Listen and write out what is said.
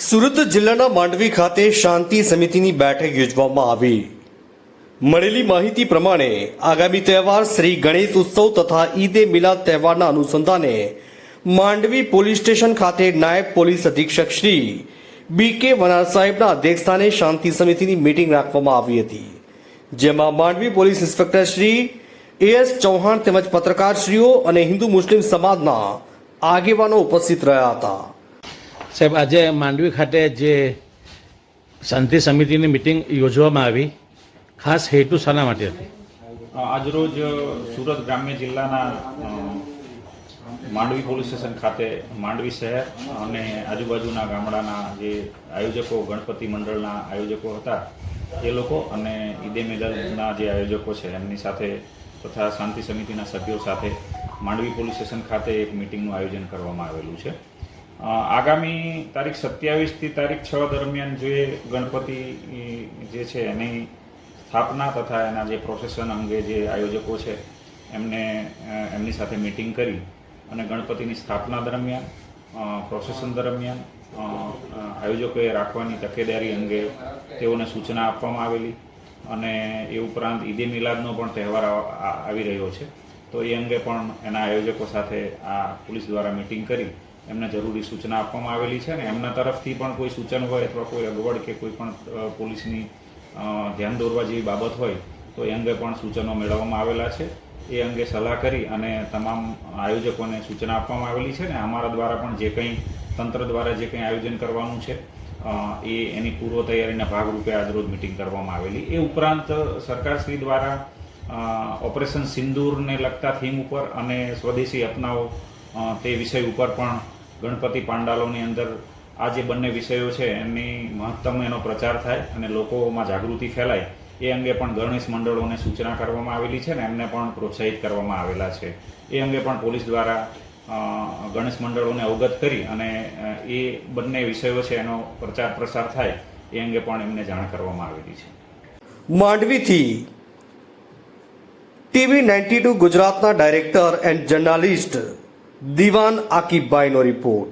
સુરત જિલ્લાના માંડવી ખાતે શાંતિ સમિતિની બેઠક યોજવામાં આવી। મળેલી માહિતી પ્રમાણે આગામી તહેવાર શ્રી ગણેશ ઉત્સવ તથા ઈદે મિલાદ તહેવારના અનુસંધાને માંડવી પોલીસ સ્ટેશન ખાતે નાયબ પોલીસ અધિક્ષક શ્રી બી.કે. વનાર સાહેબના અધ્યક્ષસ્થાને શાંતિ સમિતિની મીટિંગ રાખવામાં આવી હતી, જેમાં માંડવી પોલીસ ઇન્સ્પેક્ટર શ્રી એ.એસ. ચૌહાણ તેમજ પત્રકારશ્રીઓ અને હિન્દુ મુસ્લિમ સમાજના આગેવાનો ઉપસ્થિત રહ્યા હતા। સાહેબ, આજે માંડવી ખાતે જે શાંતિ સમિતિની મિટિંગ યોજવામાં આવી, ખાસ હેતુ શાના માટે હતી? આજરોજ સુરત ગ્રામ્ય જિલ્લાના માંડવી પોલીસ સ્ટેશન ખાતે માંડવી શહેર અને આજુબાજુના ગામડાના જે આયોજકો, ગણપતિ મંડળના આયોજકો હતા એ લોકો અને ઈદે મિલાદના જે આયોજકો છે એમની સાથે તથા શાંતિ સમિતિના સભ્યો સાથે માંડવી પોલીસ સ્ટેશન ખાતે એક મિટિંગનું આયોજન કરવામાં આવેલું છે। આગામી તારીખ 27 થી તારીખ 6 દરમિયાન જે ગણપતિ જે છે એની સ્થાપના તથા એના જે પ્રોસેસન અંગે જે આયોજકો છે એમની સાથે મિટિંગ કરી અને ગણપતિની સ્થાપના દરમિયાન, પ્રોસેસન દરમિયાન આયોજકોએ રાખવાની તકેદારી અંગે તેઓને સૂચના આપવામાં આવેલી અને એ ઉપરાંત ઈદે મિલાદનો પણ તહેવાર આવી રહ્યો છે, તો એ અંગે પણ એના આયોજકો સાથે આ પોલીસ દ્વારા મિટિંગ કરી એમને જરૂરી સૂચના આપવામાં આવેલી છે અને એમના તરફથી પણ કોઈ સૂચન હોય અથવા કોઈ અગવડ કે કોઈ પણ પોલીસની ધ્યાન દોરવા જેવી બાબત હોય તો એ અંગે પણ સૂચનો મેળવવામાં આવેલા છે। એ અંગે સલાહ કરી અને તમામ આયોજકોને સૂચના આપવામાં આવેલી છે ને અમારા દ્વારા પણ જે કંઈ તંત્ર દ્વારા જે કંઈ આયોજન કરવાનું છે એની પૂર્વ તૈયારીના ભાગરૂપે આજરોજ મિટિંગ કરવામાં આવેલી। એ ઉપરાંત સરકારશ્રી દ્વારા ઓપરેશન સિંદૂરને લગતા થીમ ઉપર અને સ્વદેશી અપનાવો તે વિષય ઉપર પણ ગણપતિ પાંડાલોની અંદર આ જે બંને વિષયો છે એમની મહત્તમ એનો પ્રચાર થાય અને લોકોમાં જાગૃતિ ફેલાય એ અંગે પણ ગણેશ મંડળોને સૂચના કરવામાં આવેલી છે ને એમને પણ પ્રોત્સાહિત કરવામાં આવેલા છે। એ અંગે પણ પોલીસ દ્વારા ગણેશ મંડળોને અવગત કરી અને એ બંને વિષયો છે એનો પ્રચાર પ્રસાર થાય એ અંગે પણ એમને જાણ કરવામાં આવેલી છે। માંડવીથી ટીવી 92 ગુજરાતના ડાયરેક્ટર એન્ડ જર્નાલિસ્ટ દિવાન આકીબભાઈનો રિપોર્ટ।